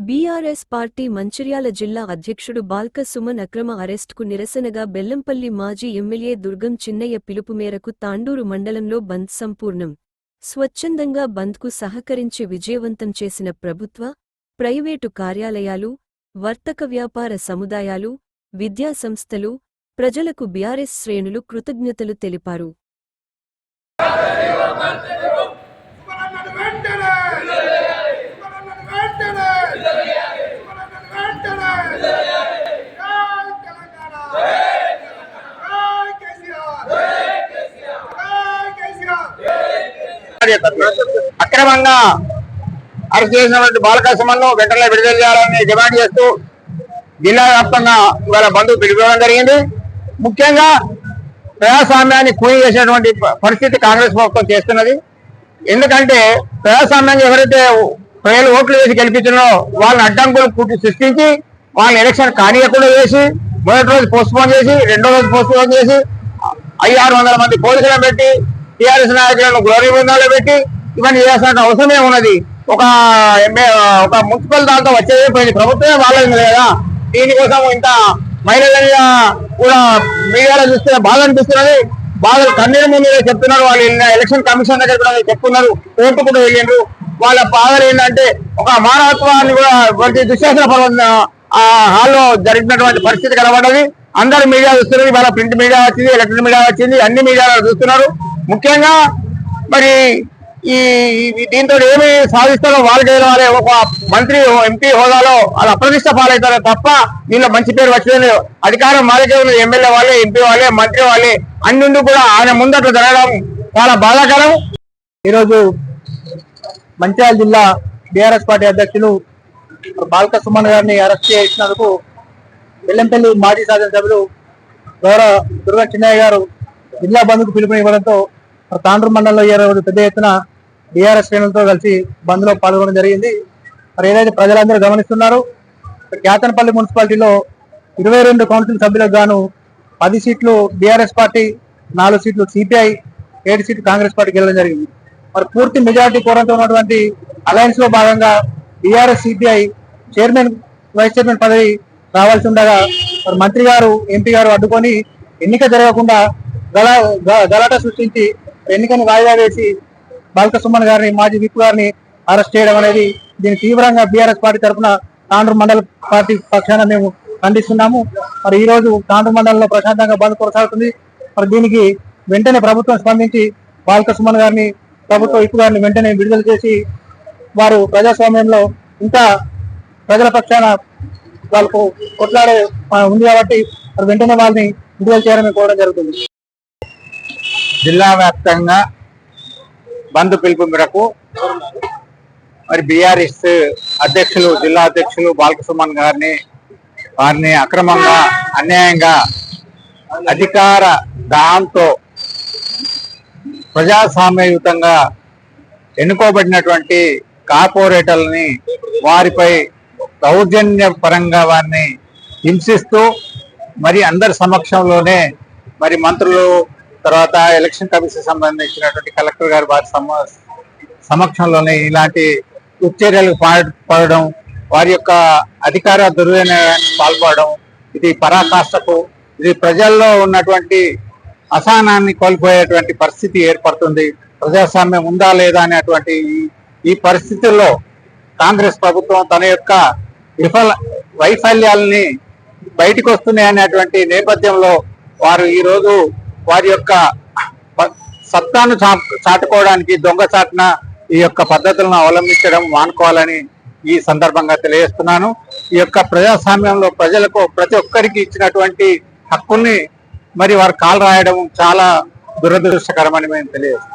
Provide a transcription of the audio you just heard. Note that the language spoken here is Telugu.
బీఆర్ఎస్ పార్టీ మంచిర్యాల జిల్లా అధ్యక్షుడు బాల్క సుమన్ అక్రమ అరెస్టుకు నిరసనగా బెల్లంపల్లి మాజీ ఎమ్మెల్యే దుర్గం చిన్నయ్య పిలుపు మేరకు తాండూరు మండలంలో బంద్ సంపూర్ణం. స్వచ్ఛందంగా బంద్కు సహకరించి విజయవంతం చేసిన ప్రభుత్వ, ప్రైవేటు కార్యాలయాలు, వర్తక వ్యాపార సముదాయాలు, విద్యా సంస్థలు, ప్రజలకు బీఆర్ఎస్ శ్రేణులు కృతజ్ఞతలు తెలిపారు. అక్రమంగా అరెస్ట్ చేసినటువంటి బాల్క సుమన్ను వెంటనే విడుదల చేయాలని డిమాండ్ చేస్తూ జిల్లా వ్యాప్తంగా ఇవాళ బంద్ పిలుపుకోవడం జరిగింది. ముఖ్యంగా ప్రజాస్వామ్యాన్ని కూని చేసినటువంటి పరిస్థితి కాంగ్రెస్ ప్రభుత్వం చేస్తున్నది. ఎందుకంటే ప్రజాస్వామ్యాన్ని ఎవరైతే ప్రజలు ఓట్లు వేసి గెలిపించారో వాళ్ళని అడ్డంకులు సృష్టించి వాళ్ళని ఎలక్షన్ కానియకుండా చేసి మొదటి రోజు పోస్ట్పోన్ చేసి రెండో రోజు పోస్ట్పోన్ చేసి 500-600 మంది పోలీసులను పెట్టి టీఆర్ఎస్ నాయకులను గ్లోరీ బృందాలు పెట్టి ఇవన్నీ చేయాల్సిన అవసరమే ఉన్నది. ఒక మున్సిపల్ దాంతో వచ్చేది పోయింది, ప్రభుత్వమే వాళ్ళది కదా. దీనికోసం ఇంత మహిళల కూడా మీడియాలో చూస్తే బాగా అనిపిస్తున్నది. బాగా కన్నీరు ముందు చెప్తున్నారు. వాళ్ళు ఎలక్షన్ కమిషన్ దగ్గర కూడా చెప్తున్నారు, కోర్టు కూడా వెళ్ళిండ్రు. వాళ్ళ బాధలు ఏంటంటే ఒక మానవత్వాన్ని కూడా దుశ్శాసన పర్వం ఆ హాల్లో జరిగినటువంటి పరిస్థితి కనబడ్డది. అందరు మీడియా చూస్తున్నారు. ఇవాళ ప్రింట్ మీడియా వచ్చింది, ఎలక్ట్రిక్ మీడియా వచ్చింది, అన్ని మీడియాలో చూస్తున్నారు. ముఖ్యంగా మరి ఈ దీంతో ఏమి సాధిస్తారో వాళ్ళకి వాళ్ళే ఒక మంత్రి ఎంపీ హోదాలో వాళ్ళు అప్రతిష్ట పాలవుతారో తప్ప దీనిలో మంచి పేరు వచ్చేది అధికారం వాళ్ళకే ఉన్నది. ఎమ్మెల్యే వాళ్ళే, ఎంపీ వాళ్ళే, మంత్రి వాళ్ళే అన్ని కూడా ఆయన ముందట జరగడం చాలా బాధాకరం. ఈరోజు మంచిర్యాల జిల్లా బీఆర్ఎస్ పార్టీ అధ్యక్షులు బాల్క సుమన్ గారిని అరెస్ట్ చేసినందుకు బెల్లంపల్లి మాజీ శాసనసభ్యులు గౌరవ దుర్గం చిన్నయ్య గారు జిల్లా బంద్కు పిలుపునివ్వడంతో తాండూరు మండలంలో ఈ రోజు పెద్ద ఎత్తున బీఆర్ఎస్ శ్రేణులతో కలిసి బంద్ లో పాల్గొనడం జరిగింది. మరి ఏదైతే ప్రజలందరూ గమనిస్తున్నారు, కేతనపల్లి మున్సిపాలిటీలో 22 కౌన్సిల్ సభ్యులకు గాను 10 సీట్లు బీఆర్ఎస్ పార్టీ, 4 సీట్లు సిపిఐ, 7 సీట్లు కాంగ్రెస్ పార్టీ గెలవడం జరిగింది. మరి పూర్తి మెజారిటీ కోరంతో ఉన్నటువంటి అలయన్స్ లో భాగంగా BRS CPI chairman, vice chairman పదవి రావాల్సి ఉండగా మరి మంత్రి గారు, ఎంపీ గారు అడ్డుకొని ఎన్నిక జరగకుండా గలాట సృష్టించి ఎన్నికను వాయిదా వేసి బాల్క సుమన్ గారిని, మాజీ విప్ గారిని అరెస్ట్ చేయడం అనేది దీన్ని తీవ్రంగా బీఆర్ఎస్ పార్టీ తరఫున తాండూరు మండల పార్టీ పక్షాన మేము ఖండిస్తున్నాము. మరి ఈ రోజు తాండూరు మండలంలో ప్రశాంతంగా బంద్ కొనసాగుతుంది. మరి దీనికి వెంటనే ప్రభుత్వం స్పందించి బాల్క సుమన్ గారిని, ప్రభుత్వ విప్ గారిని వెంటనే విడుదల చేసి వారు ప్రజాస్వామ్యంలో ఇంకా ప్రజల పక్షాన వాళ్ళకు కొట్లాడే ఉంది కాబట్టి మరి వెంటనే వాళ్ళని విడుదల చేయాలని కోరడం జరుగుతుంది. జిల్లా వ్యాప్తంగా బంద్ పిలుపు మేరకు మరి బీఆర్ఎస్ అధ్యక్షులు, జిల్లా అధ్యక్షులు బాల్క సుమన్ వారిని అక్రమంగా, అన్యాయంగా అధికార దాంతో ప్రజాస్వామ్యయుతంగా ఎన్నుకోబడినటువంటి కార్పొరేటర్లని వారిపై దౌర్జన్య పరంగా వారిని హింసిస్తూ మరి అందరి సమక్షంలోనే మరి మంత్రులు, తర్వాత ఎలక్షన్ కమిషన్ సంబంధించినటువంటి కలెక్టర్ గారు వారి సమక్షంలోనే ఇలాంటి ఉచ్చర్యలకు పాల్పడడం, వారి యొక్క అధికార దుర్వినియోగానికి పాల్పడడం ఇది పరాకాష్ఠకు, ఇది ప్రజల్లో ఉన్నటువంటి అసహనాన్ని కోల్పోయేటువంటి పరిస్థితి ఏర్పడుతుంది. ప్రజాస్వామ్యం ఉందా లేదా అనేటువంటి ఈ పరిస్థితుల్లో కాంగ్రెస్ ప్రభుత్వం తన యొక్క వైఫల్యాలని బయటకు వస్తున్నాయి అనేటువంటి నేపథ్యంలో వారు ఈరోజు వారి యొక్క సత్తాను చాటుకోవడానికి దొంగచాటున ఈ యొక్క పద్ధతులను అవలంబించడం మానుకోవాలని ఈ సందర్భంగా తెలియజేస్తున్నాను. ఈ యొక్క ప్రజాస్వామ్యంలో ప్రజలకు ప్రతి ఒక్కరికి ఇచ్చినటువంటి హక్కుల్ని మరి వారు కాలు రాయడం చాలా దురదృష్టకరమని మేము తెలియజేస్తున్నాం.